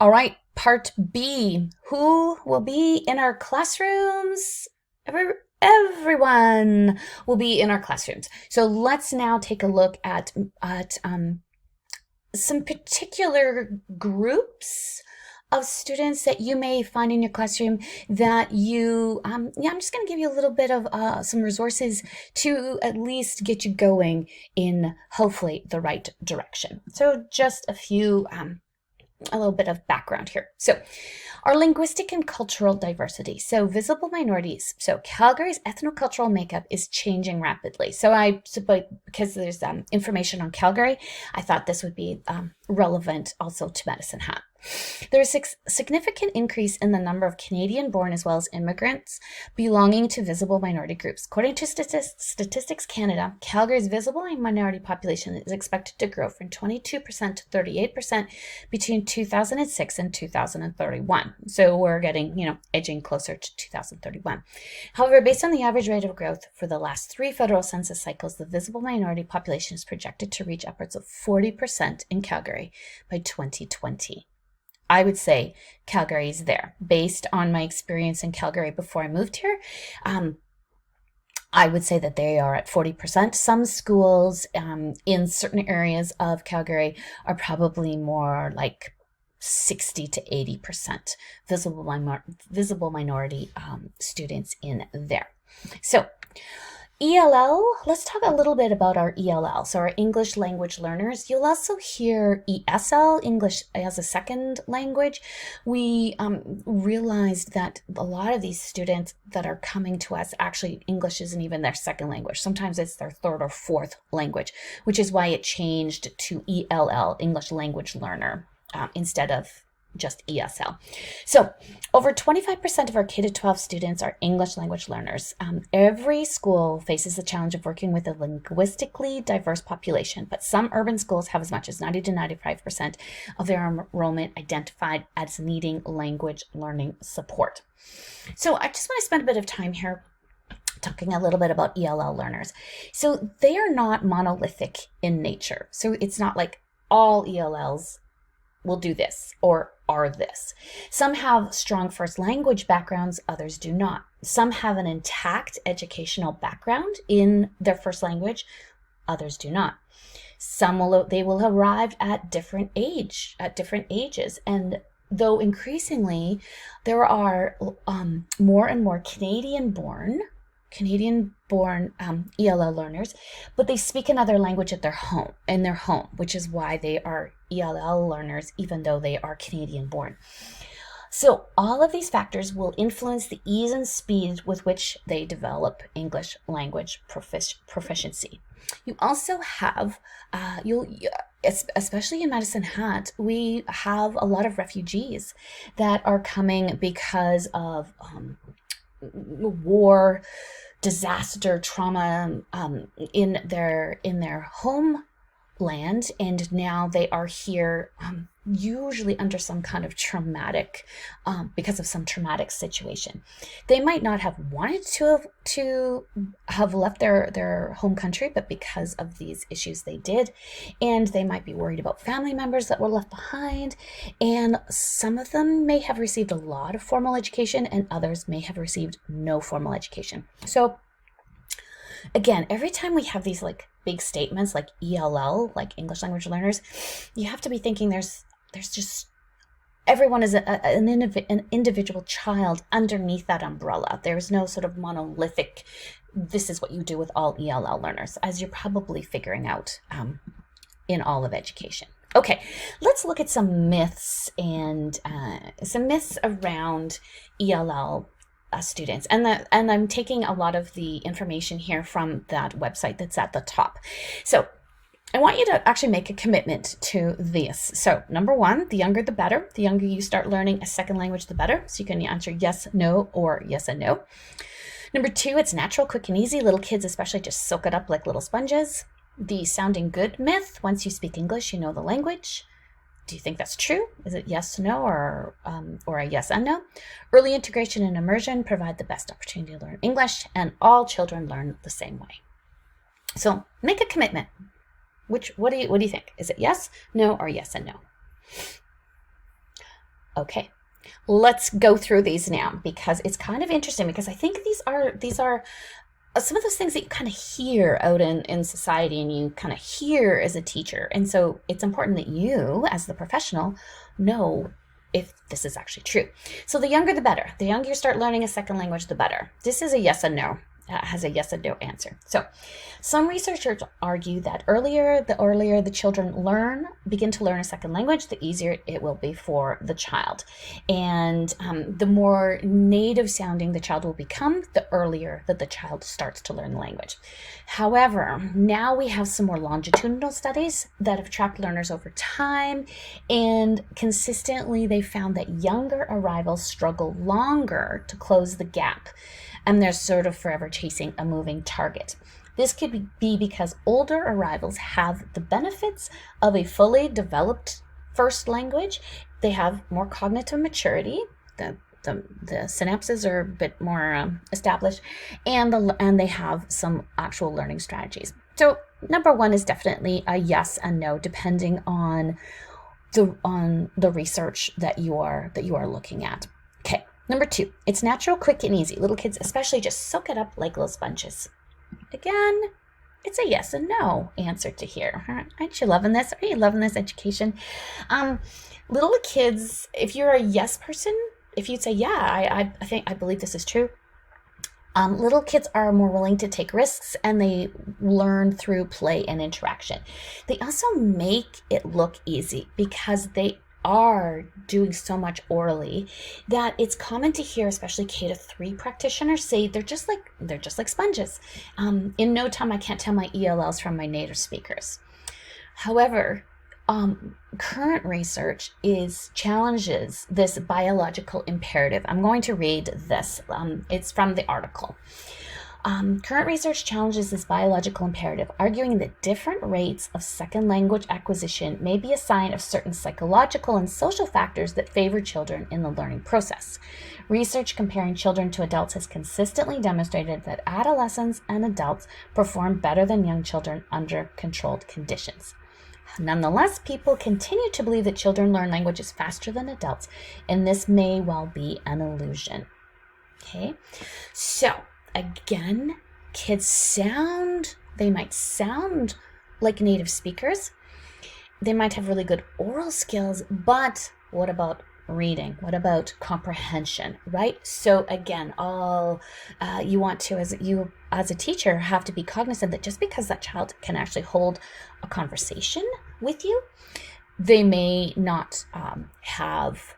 All right, part B. Who will be in our classrooms? Everyone will be in our classrooms. So let's now take a look at some particular groups of students that you may find in your classroom that I'm just going to give you a little bit of some resources to at least get you going in hopefully the right direction. So just a little bit of background here. So our linguistic and cultural diversity. So visible minorities. So Calgary's ethnocultural makeup is changing rapidly. Because there's information on Calgary, I thought this would be relevant also to Medicine Hat. There's a significant increase in the number of Canadian-born as well as immigrants belonging to visible minority groups. According to Statistics Canada, Calgary's visible minority population is expected to grow from 22% to 38% between 2006 and 2031. So we're getting, edging closer to 2031. However, based on the average rate of growth for the last 3 federal census cycles, the visible minority population is projected to reach upwards of 40% in Calgary by 2020. I would say Calgary is there. Based on my experience in Calgary before I moved here, I would say that they are at 40%. Some schools in certain areas of Calgary are probably more like 60 to 80% visible minority students in there. So ELL, let's talk a little bit about our ELL, so our English language learners. You'll also hear ESL, English as a second language. We realized that a lot of these students that are coming to us, actually English isn't even their second language. Sometimes it's their third or fourth language, which is why it changed to ELL, English language learner, instead of just ESL. So over 25% of our K-12 students are English language learners. Every school faces the challenge of working with a linguistically diverse population, but some urban schools have as much as 90 to 95% of their enrollment identified as needing language learning support. So I just want to spend a bit of time here talking a little bit about ELL learners. So they are not monolithic in nature. So it's not like all ELLs will do this or are this. Some have strong first language backgrounds, others do not. Some have an intact educational background in their first language, others do not. They will have arrived at different ages. And though increasingly there are more and more Canadian-born ELL learners, but they speak another language in their home, which is why they are ELL learners, even though they are Canadian-born. So all of these factors will influence the ease and speed with which they develop English language proficiency. You also have, especially in Medicine Hat, we have a lot of refugees that are coming because of war, disaster, trauma in their homeland, and now they are here usually under some kind of traumatic, because of some traumatic situation. They might not have wanted to have left their home country, but because of these issues they did, and they might be worried about family members that were left behind, and some of them may have received a lot of formal education and others may have received no formal education. So again, every time we have these like big statements like ELL, like English language learners, you have to be thinking there's just everyone is an individual child underneath that umbrella. There's no sort of monolithic, this is what you do with all ELL learners, as you're probably figuring out in all of education. Okay, let's look at some myths and some myths around ELL students, and I'm taking a lot of the information here from that website that's at the top. So I want you to actually make a commitment to this. So number one, the younger the better. The younger you start learning a second language, the better. So you can answer yes, no, or yes and no. Number two, it's natural, quick, and easy. Little kids especially just soak it up like little sponges. The sounding good myth, once you speak English, you know the language. Do you think that's true? Is it yes, no, or a yes and no? Early integration and immersion provide the best opportunity to learn English, and all children learn the same way. So make a commitment. What do you think? Is it yes, no, or yes and no? Okay, let's go through these now because it's kind of interesting because I think these are some of those things that you kind of hear out in society and you kind of hear as a teacher. And so it's important that you, as the professional, know if this is actually true. So the younger the better. The younger you start learning a second language, the better. This is a yes and no. Has a yes and no answer. So some researchers argue that the earlier the children begin to learn a second language, the easier it will be for the child. And the more native sounding the child will become, the earlier that the child starts to learn the language. However, now we have some more longitudinal studies that have tracked learners over time, and consistently they found that younger arrivals struggle longer to close the gap, and they're sort of forever chasing a moving target. This could be because older arrivals have the benefits of a fully developed first language. They have more cognitive maturity. The synapses are a bit more established, and they have some actual learning strategies. So number one is definitely a yes and no, depending on the research that you are looking at. Okay. Number two, it's natural, quick, and easy. Little kids especially just soak it up like little sponges. Again, it's a yes and no answer to here. Aren't you loving this? Are you loving this education? Little kids, if you're a yes person, if you'd say, yeah, I believe this is true. Little kids are more willing to take risks, and they learn through play and interaction. They also make it look easy because they are doing so much orally that it's common to hear, especially K-3 practitioners, say they're just like sponges. In no time, I can't tell my ELLs from my native speakers. However, current research challenges this biological imperative. I'm going to read this. It's from the article. Current research challenges this biological imperative, arguing that different rates of second language acquisition may be a sign of certain psychological and social factors that favor children in the learning process. Research comparing children to adults has consistently demonstrated that adolescents and adults perform better than young children under controlled conditions. Nonetheless, people continue to believe that children learn languages faster than adults, and this may well be an illusion. Okay, so again, kids they might sound like native speakers. They might have really good oral skills, but what about reading? What about comprehension, right? So again, you want to, as a teacher, have to be cognizant that just because that child can actually hold a conversation with you, they may not have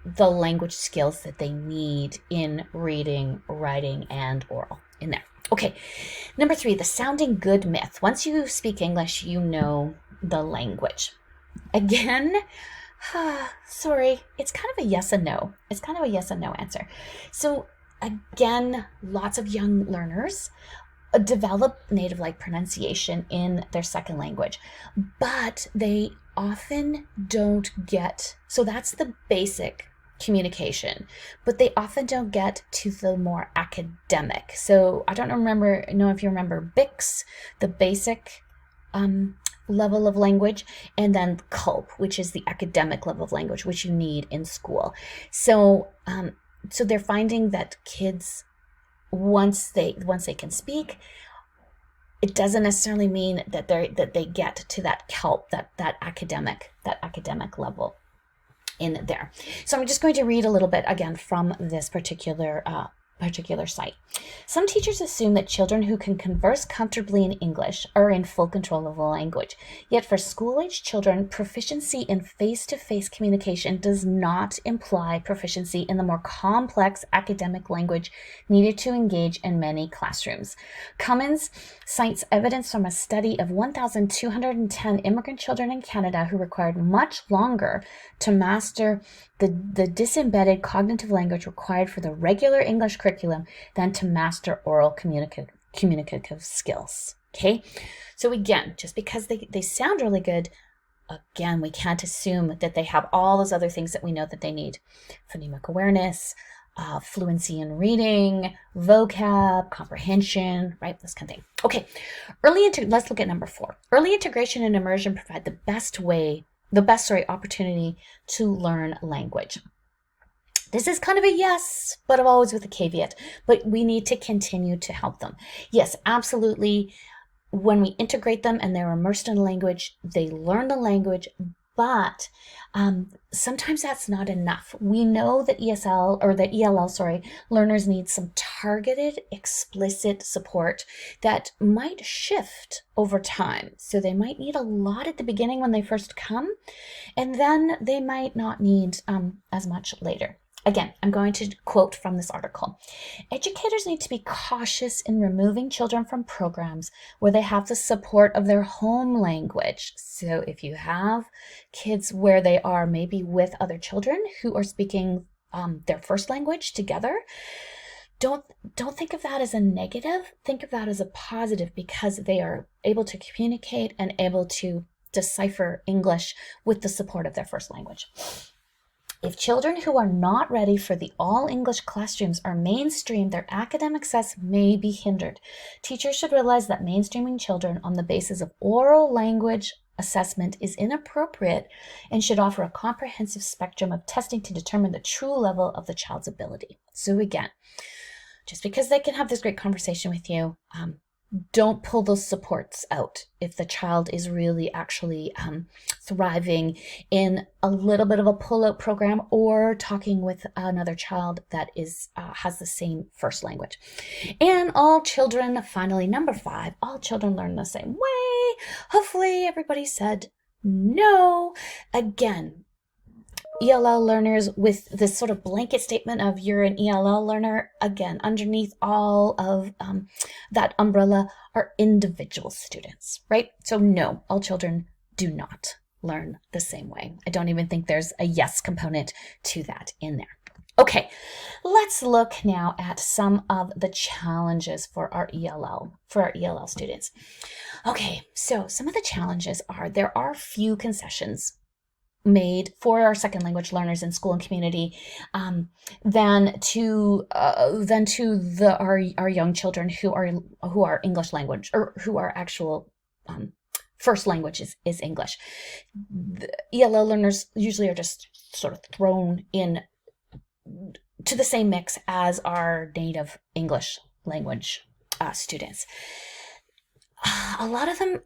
the language skills that they need in reading, writing, and oral in there. Okay, number three, the sounding good myth. Once you speak English, you know the language. Again, sorry, it's kind of a yes and no. It's kind of a yes and no answer. So again, lots of young learners develop native-like pronunciation in their second language, but they often don't get, so that's the basic communication, but they often don't get to the more academic. So I don't know if you remember BICS, the basic level of language, and then CULP, which is the academic level of language, which you need in school. So they're finding that kids, once they can speak, it doesn't necessarily mean that they get to that CULP, that academic level in there. So I'm just going to read a little bit again from this particular site. Some teachers assume that children who can converse comfortably in English are in full control of the language. Yet for school-age children, proficiency in face-to-face communication does not imply proficiency in the more complex academic language needed to engage in many classrooms. Cummins cites evidence from a study of 1,210 immigrant children in Canada who required much longer to master the disembedded cognitive language required for the regular English curriculum than to master oral communicative skills. Okay, so again, just because they sound really good, again, we can't assume that they have all those other things that we know that they need: phonemic awareness, fluency in reading, vocab, comprehension, right? This kind of thing. Okay, let's look at number 4. Early integration and immersion provide the best way opportunity to learn language. This is kind of a yes, but always with a caveat. But we need to continue to help them. Yes, absolutely. When we integrate them and they're immersed in language, they learn the language, but sometimes that's not enough. We know that ELL learners need some targeted, explicit support that might shift over time. So they might need a lot at the beginning when they first come, and then they might not need as much later. Again, I'm going to quote from this article. Educators need to be cautious in removing children from programs where they have the support of their home language. So if you have kids where they are maybe with other children who are speaking their first language together, don't think of that as a negative. Think of that as a positive, because they are able to communicate and able to decipher English with the support of their first language. If children who are not ready for the all-English classrooms are mainstreamed, their academic success may be hindered. Teachers should realize that mainstreaming children on the basis of oral language assessment is inappropriate and should offer a comprehensive spectrum of testing to determine the true level of the child's ability. So again, just because they can have this great conversation with you, don't pull those supports out if the child is really actually thriving in a little bit of a pull-out program or talking with another child that has the same first language. And all children, finally, number 5, all children learn the same way. Hopefully everybody said no. Again, ELL learners, with this sort of blanket statement of you're an ELL learner, again, underneath all of that umbrella are individual students, right? So no, all children do not learn the same way. I don't even think there's a yes component to that in there. Okay, let's look now at some of the challenges for our ELL students. Okay, so some of the challenges are there are few concessions made for our second language learners in school and community than to our young children who are English language, or who are actual first language is English. The ELL learners usually are just sort of thrown in to the same mix as our native English language students. A lot of them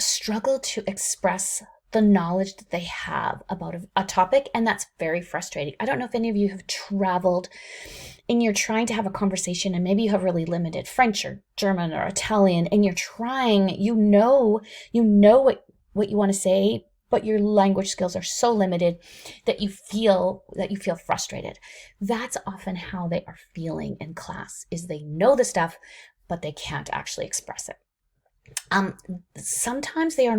struggle to express the knowledge that they have about a topic, and that's very frustrating. I don't know if any of you have traveled and you're trying to have a conversation, and maybe you have really limited French or German or Italian, and you're trying, you know what you want to say, but your language skills are so limited that you feel frustrated. That's often how they are feeling in class, is they know the stuff, but they can't actually express it. Sometimes they're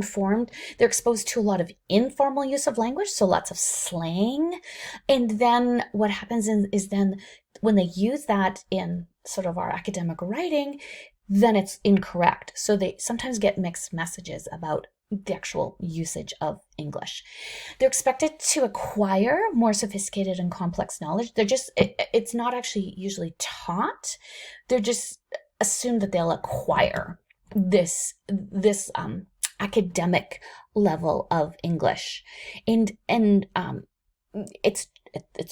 exposed to a lot of informal use of language, so lots of slang. And then what happens is then when they use that in sort of our academic writing, then it's incorrect. So they sometimes get mixed messages about the actual usage of English. They're expected to acquire more sophisticated and complex knowledge. It's not actually usually taught. They're just assumed that they'll acquire this academic level of English, and it's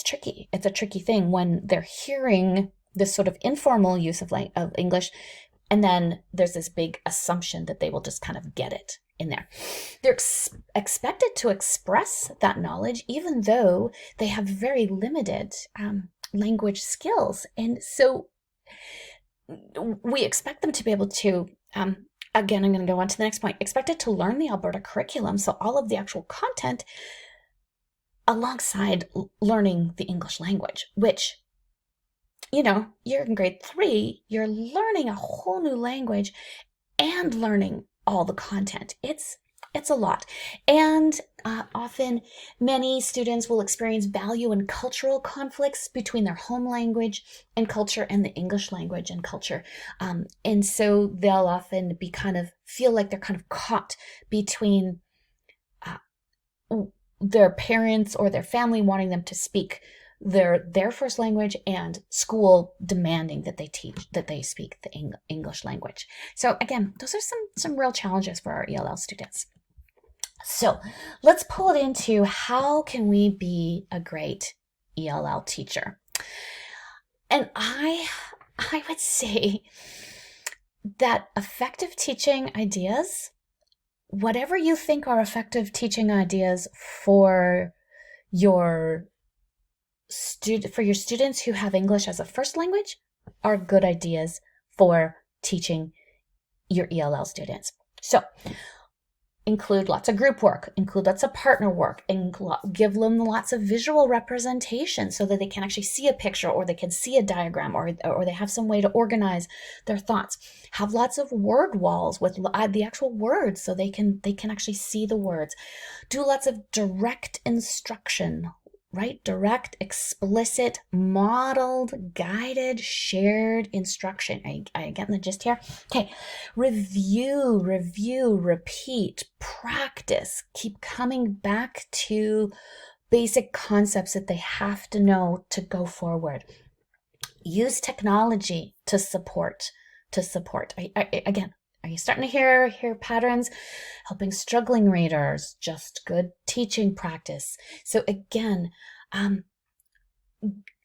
tricky. It's a tricky thing when they're hearing this sort of informal use of English, and then there's this big assumption that they will just kind of get it in there. They're expected to express that knowledge even though they have very limited language skills, and so we expect them to be able to again, I'm going to go on to the next point. Expected to learn the Alberta curriculum, so all of the actual content, alongside learning the English language, which, you're in grade 3, you're learning a whole new language and learning all the content. It's a lot. And often many students will experience value and cultural conflicts between their home language and culture and the English language and culture. And so they'll often feel like they're kind of caught between their parents or their family wanting them to speak their first language and school demanding that they speak the English language. So again, those are some real challenges for our ELL students. So let's pull it into how can we be a great ELL teacher? And I would say that effective teaching ideas, whatever you think are effective teaching ideas for your students who have English as a first language, are good ideas for teaching your ELL students. So include lots of group work, include lots of partner work, and give them lots of visual representation so that they can actually see a picture, or they can see a diagram, or they have some way to organize their thoughts. Have lots of word walls with the actual words so they can actually see the words. Do lots of direct instruction, right? Direct, explicit, modeled, guided, shared instruction. Are you getting the gist here? Okay. Review, repeat, practice. Keep coming back to basic concepts that they have to know to go forward. Use technology to support. Again, are you starting to hear patterns? Helping struggling readers, just good teaching practice. So again,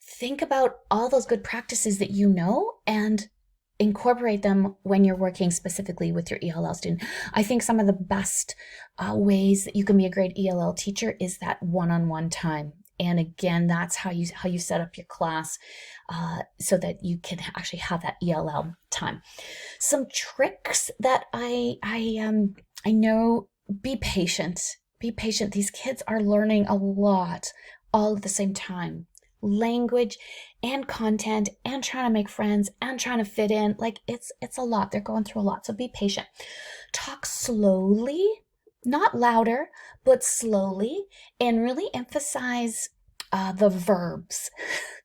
think about all those good practices that you know and incorporate them when you're working specifically with your ELL student. I think some of the best ways that you can be a great ELL teacher is that one-on-one time. And again, that's how you set up your class so that you can actually have that ELL time. Some tricks that I know: be patient. Be patient. These kids are learning a lot all at the same time. Language and content and trying to make friends and trying to fit in. Like it's a lot. They're going through a lot. So be patient. Talk slowly, not louder, but slowly, and really emphasize the verbs.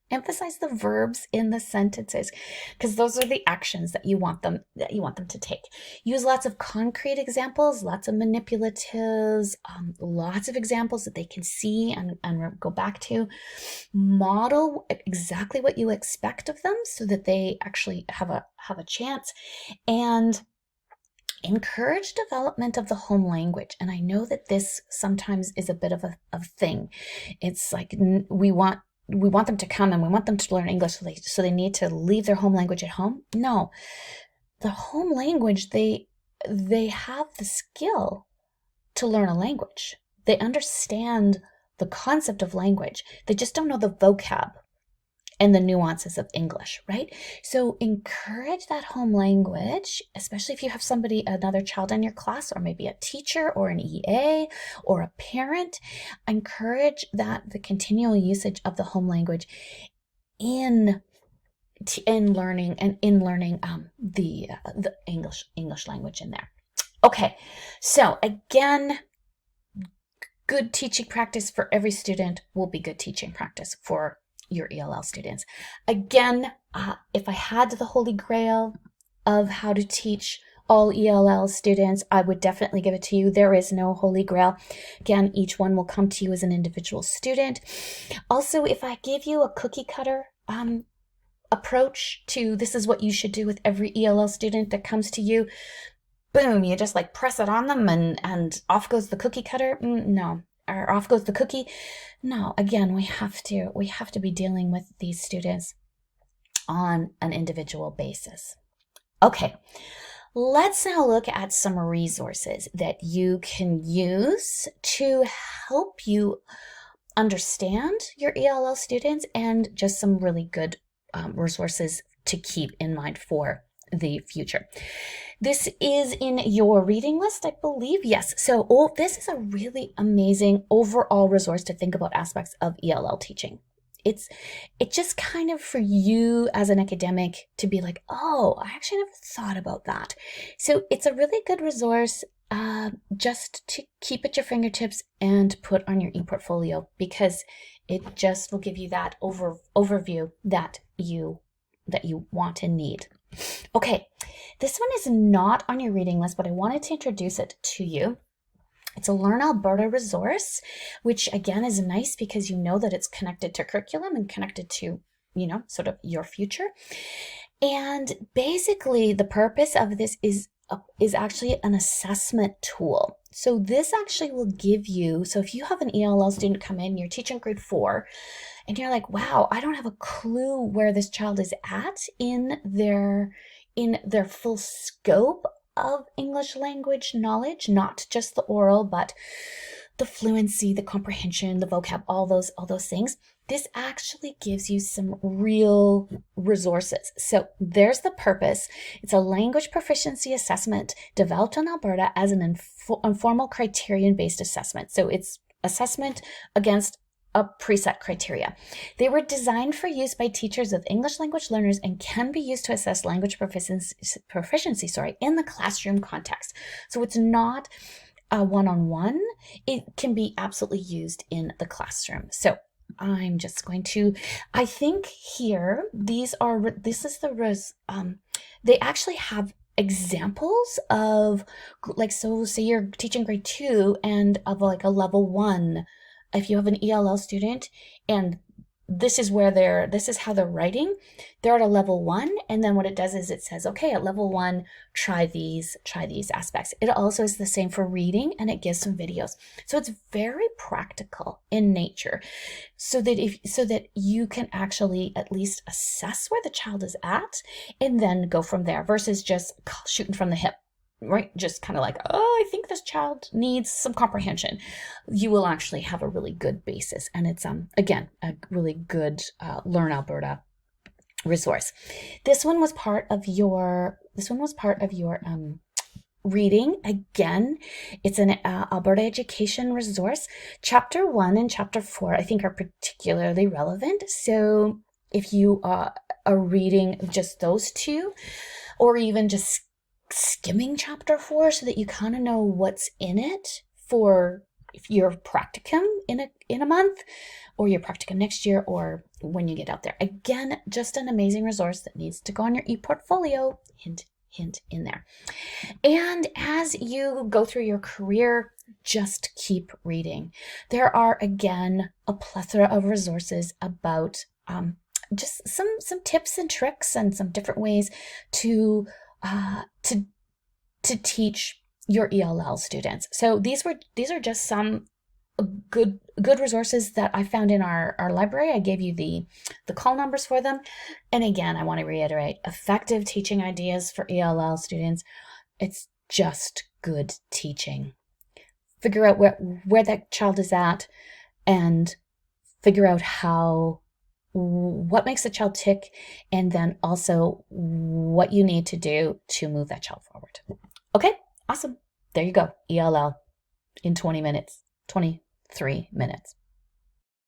Emphasize the verbs in the sentences, because those are the actions that you want them to take. Use lots of concrete examples, lots of manipulatives, lots of examples that they can see and go back to. Model exactly what you expect of them so that they actually have a chance. And encourage development of the home language. And I know that this sometimes is a bit of a thing. It's like we want them to come and we want them to learn English, so they need to leave their home language at home. No, the home language, they have the skill to learn a language. They understand the concept of language. They just don't know the vocab and the nuances of English, right? So encourage that home language, especially if you have another child in your class, or maybe a teacher or an EA or a parent. Encourage the continual usage of the home language in learning the English language in there. Okay, so again, good teaching practice for every student will be good teaching practice for your ELL students. Again, if I had the holy grail of how to teach all ELL students, I would definitely give it to you. There is no holy grail. Again, each one will come to you as an individual student. Also, if I give you a cookie cutter approach to this is what you should do with every ELL student that comes to you, boom, you just like press it on them and off goes the cookie cutter. No. Or off goes the cookie. No, again, we have to be dealing with these students on an individual basis. Okay, let's now look at some resources that you can use to help you understand your ELL students, and just some really good resources to keep in mind for the future. This is in your reading list, I believe. Yes. So this is a really amazing overall resource to think about aspects of ELL teaching. It's just kind of for you as an academic to be like, oh, I actually never thought about that. So it's a really good resource just to keep at your fingertips and put on your ePortfolio, because it just will give you that overview that you want and need. Okay, this one is not on your reading list, but I wanted to introduce it to you. It's a Learn Alberta resource, which again is nice because you know that it's connected to curriculum and connected to, sort of your future. And basically the purpose of this is is actually an assessment tool. So this actually will give you, so if you have an ELL student come in, you're teaching grade 4, and you're like, wow, I don't have a clue where this child is at in their full scope of English language knowledge, not just the oral, but the fluency, the comprehension, the vocab, all those things. This actually gives you some real resources. So there's the purpose. It's a language proficiency assessment developed in Alberta as an informal criterion-based assessment. So it's assessment against a preset criteria. They were designed for use by teachers of English language learners and can be used to assess language proficiency in the classroom context. So it's not a one-on-one. It can be absolutely used in the classroom. So I'm just going to, I think here, they actually have examples of, like, so say you're teaching grade 2 and of like a level 1, if you have an ELL student, and this is how they're writing, they're at a level 1, and then what it does is it says, okay, at level 1, try these aspects. It also is the same for reading, and it gives some videos. So it's very practical in nature, so that you can actually at least assess where the child is at and then go from there, versus just shooting from the hip. Right? Just kind of like, oh, I think this child needs some comprehension. You will actually have a really good basis. And it's, again, a really good Learn Alberta resource. This one was part of your reading. Again, it's an Alberta education resource. Chapter 1 and Chapter 4, I think, are particularly relevant. So if you are reading just those two, or even just skimming Chapter 4 so that you kind of know what's in it for your practicum in a month, or your practicum next year, or when you get out there. Again, just an amazing resource that needs to go on your e-portfolio. Hint in there. And as you go through your career, just keep reading. There are, again, a plethora of resources about just some tips and tricks and some different ways to teach your ELL students. So these are just some good resources that I found in our library. I gave you the call numbers for them. And again, I want to reiterate, effective teaching ideas for ELL students. It's just good teaching. Figure out where that child is at, and figure out what makes the child tick, and then also what you need to do to move that child forward. Okay, awesome. There you go. ELL in 23 minutes.